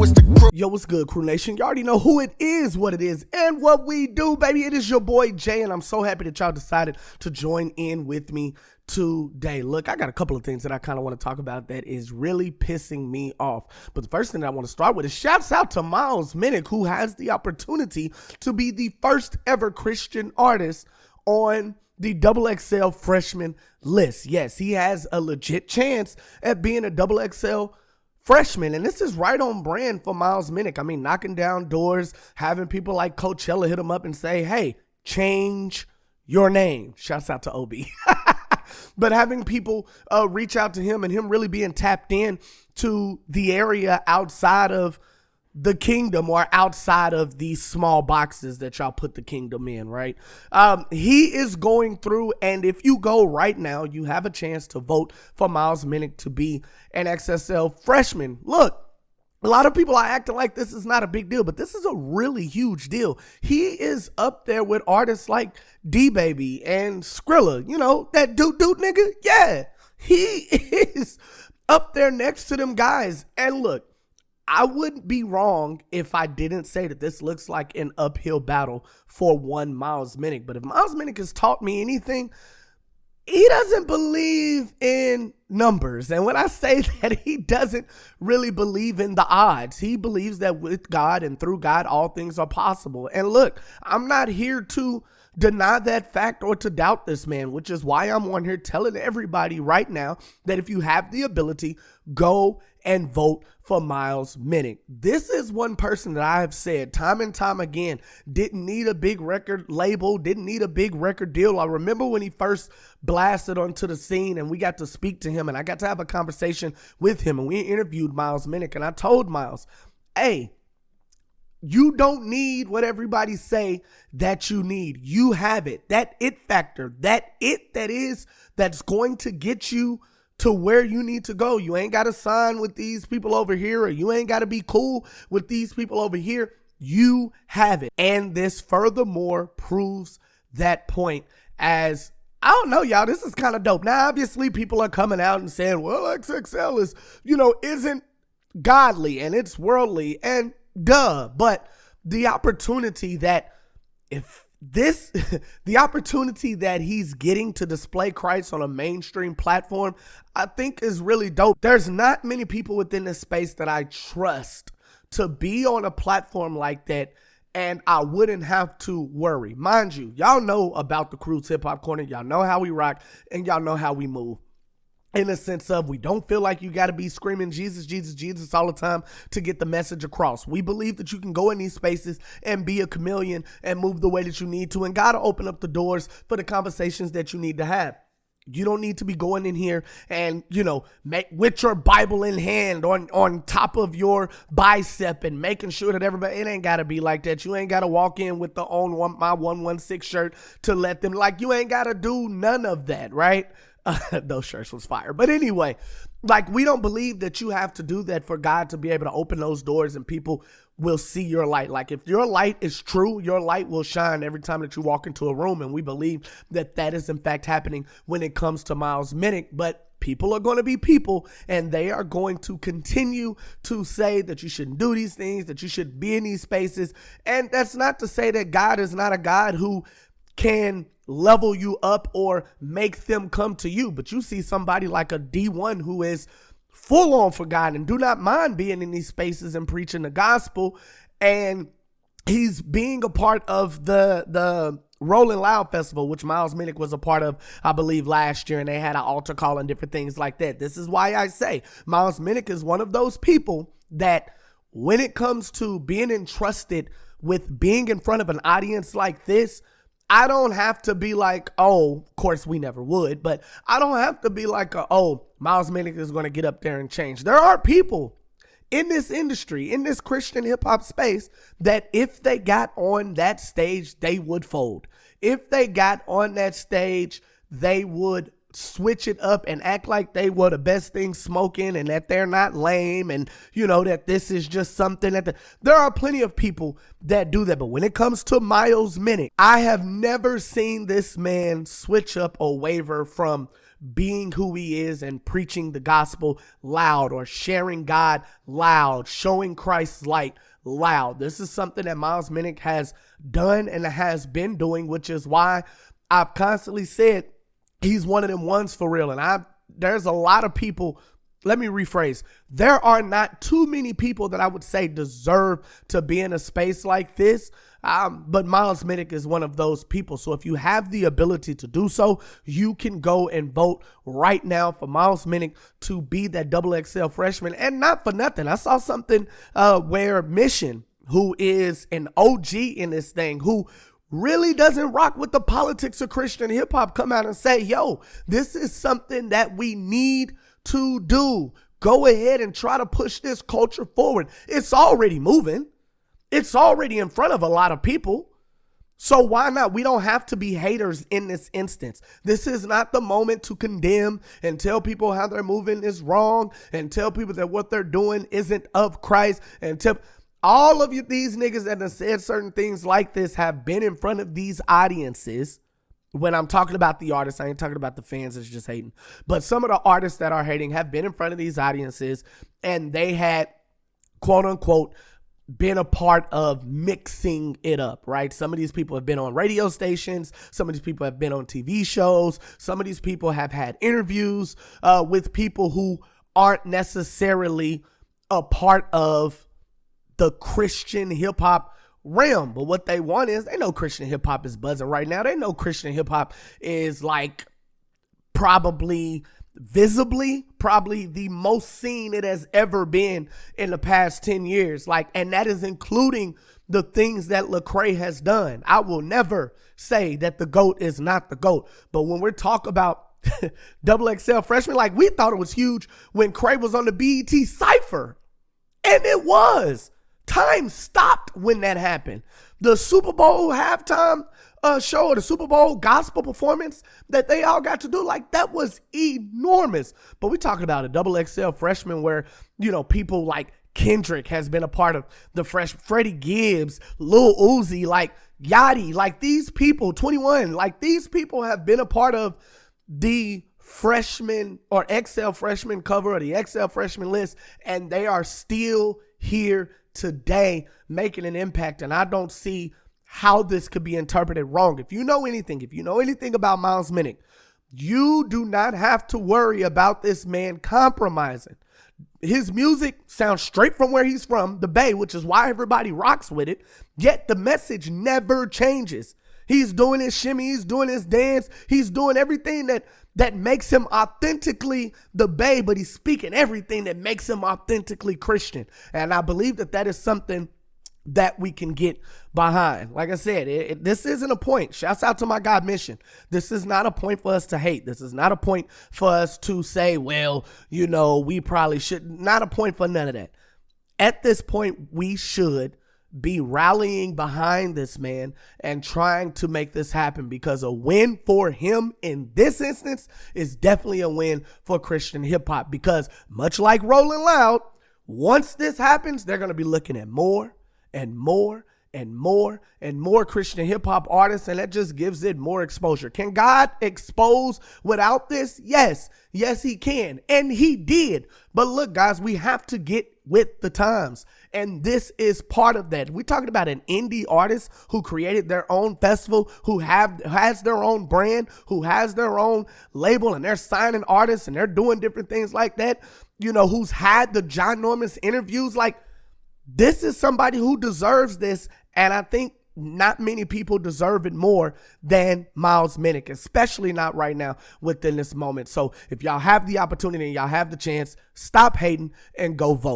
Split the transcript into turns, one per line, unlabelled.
it's the crew.
Yo, what's good, Crew Nation? You already know who it is, what it is, and what we do, baby. It is your boy, Jay, and I'm so happy that y'all decided to join in with me today. Look, I got a couple of things that I kind of want to talk about that is really pissing me off. But the first thing that I want to start with is shouts out to Miles Minnik, who has the opportunity to be the first ever Christian artist on the XXL Freshman list. Yes, he has a legit chance at being a XXL Freshman, and this is right on brand for Miles Minnik. I mean, knocking down doors, having people like Coachella hit him up and say, hey, change your name. Shouts out to OB. But having people reach out to him and him really being tapped in to the area outside of the kingdom or outside of these small boxes that y'all put the kingdom in, right? He is going through, and if you go right now, you have a chance to vote for Miles Minnik to be an XXL Freshman. Look, a lot of people are acting like this is not a big deal, but this is a really huge deal. He is up there with artists like D-Baby and Skrilla, you know, that dude nigga. Yeah, he is up there next to them guys. And look, I wouldn't be wrong if I didn't say that this looks like an uphill battle for one Miles Minnik. But if Miles Minnik has taught me anything, he doesn't believe in numbers. And when I say that, he doesn't really believe in the odds. He believes that with God and through God, all things are possible. And look, I'm not here to deny that fact or to doubt this man, which is why I'm on here telling everybody right now that if you have the ability, go and vote for Miles Minnik. This is one person that I have said time and time again, didn't need a big record label, didn't need a big record deal. I remember when he first blasted onto the scene and we got to speak to him and I got to have a conversation with him and we interviewed Miles Minnik, and I told Miles, hey, you don't need what everybody say that you need. You have it. That it factor, that's going to get you to where you need to go. You ain't got to sign with these people over here, or you ain't got to be cool with these people over here. You have it. And this furthermore proves that point. As I don't know, y'all, this is kind of dope. Now, obviously, people are coming out and saying, well, XXL is, isn't godly and it's worldly, and duh. But the opportunity that the opportunity that he's getting to display Christ on a mainstream platform, I think is really dope. There's not many people within this space that I trust to be on a platform like that, and I wouldn't have to worry. Mind you, y'all know about the Crew's Hip Hop Corner. Y'all know how we rock, and y'all know how we move. In the sense of, we don't feel like you got to be screaming Jesus, Jesus, Jesus all the time to get the message across. We believe that you can go in these spaces and be a chameleon and move the way that you need to, and God will open up the doors for the conversations that you need to have. You don't need to be going in here and, with your Bible in hand on top of your bicep and making sure that everybody, it ain't got to be like that. You ain't got to walk in with my 116 shirt to let them, you ain't got to do none of that, right? Those shirts was fire. But anyway, we don't believe that you have to do that for God to be able to open those doors and people will see your light. If your light is true, your light will shine every time that you walk into a room. And we believe that that is in fact happening when it comes to Miles Minnik. But people are going to be people, and they are going to continue to say that you shouldn't do these things, that you shouldn't be in these spaces. And that's not to say that God is not a God who can level you up or make them come to you. But you see somebody like a D1 who is full on for God and do not mind being in these spaces and preaching the gospel. And he's being a part of the Rolling Loud Festival, which Miles Minnik was a part of, I believe, last year. And they had an altar call and different things like that. This is why I say Miles Minnik is one of those people that when it comes to being entrusted with being in front of an audience like this, I don't have to be like, oh, of course we never would, but I don't have to be like, oh, Miles Minnik is going to get up there and change. There are people in this industry, in this Christian hip hop space, that if they got on that stage, they would fold. If they got on that stage, they would switch it up and act like they were the best thing smoking and that they're not lame and, that this is just something there are plenty of people that do that. But when it comes to Miles Minnik, I have never seen this man switch up or waver from being who he is and preaching the gospel loud, or sharing God loud, showing Christ's light loud. This is something that Miles Minnik has done and has been doing, which is why I've constantly said he's one of them ones for real. And there's a lot of people. Let me rephrase. There are not too many people that I would say deserve to be in a space like this. But Miles Minnik is one of those people. So if you have the ability to do so, you can go and vote right now for Miles Minnik to be that XXL freshman. And not for nothing, I saw something where Mission, who is an OG in this thing, who really doesn't rock with the politics of Christian hip hop, come out and say, yo, this is something that we need to do. Go ahead and try to push this culture forward. It's already moving. It's already in front of a lot of people. So why not? We don't have to be haters in this instance. This is not the moment to condemn and tell people how they're moving is wrong, and tell people that what they're doing isn't of Christ, and tell all of you, these niggas that have said certain things like this have been in front of these audiences. When I'm talking about the artists, I ain't talking about the fans that's just hating. But some of the artists that are hating have been in front of these audiences, and they had, quote unquote, been a part of mixing it up, right? Some of these people have been on radio stations. Some of these people have been on TV shows. Some of these people have had interviews with people who aren't necessarily a part of the Christian hip hop realm. But what they want is, they know Christian hip hop is buzzing right now. They know Christian hip hop is like probably the most seen it has ever been in the past 10 years. Like, and that is including the things that Lecrae has done. I will never say that the GOAT is not the GOAT. But when we're talking about XXL freshman, like, we thought it was huge when Cray was on the BET Cypher. And it was. Time stopped when that happened. The Super Bowl halftime show, or the Super Bowl gospel performance that they all got to do, like, that was enormous. But we're talking about a XXL freshman where, you know, people like Kendrick has been a part of the Freddie Gibbs, Lil Uzi, like Yachty, like these people, 21, like these people have been a part of the freshman or XL freshman cover, or the XL freshman list, and they are still here today making an impact. And I don't see how this could be interpreted wrong. If you know anything about Miles Minnik, you do not have to worry about this man compromising. His music sounds straight from where he's from, the Bay, which is why everybody rocks with it. Yet the message never changes. He's doing his shimmy, he's doing his dance, he's doing everything that makes him authentically the Bay, but he's speaking everything that makes him authentically Christian. And I believe that is something that we can get behind. Like I said, this isn't a point. Shouts out to my God Mission. This is not a point for us to hate. This is not a point for us to say, well, you know, we probably should. Not a point for none of that. At this point, we should be rallying behind this man and trying to make this happen, because a win for him in this instance is definitely a win for Christian hip hop, because much like Rolling Loud, once this happens, they're going to be looking at more and more and more and more Christian hip hop artists, and that just gives it more exposure. Can God expose without this? Yes, he can, and he did. But look, guys, we have to get with the times, and this is part of that. We're talking about an indie artist who created their own festival, who has their own brand, who has their own label, and they're signing artists and they're doing different things like that, you know, who's had the ginormous interviews. Like, this is somebody who deserves this, and I think not many people deserve it more than Miles Minnik, especially not right now within this moment. So if y'all have the opportunity and y'all have the chance, stop hating and go vote.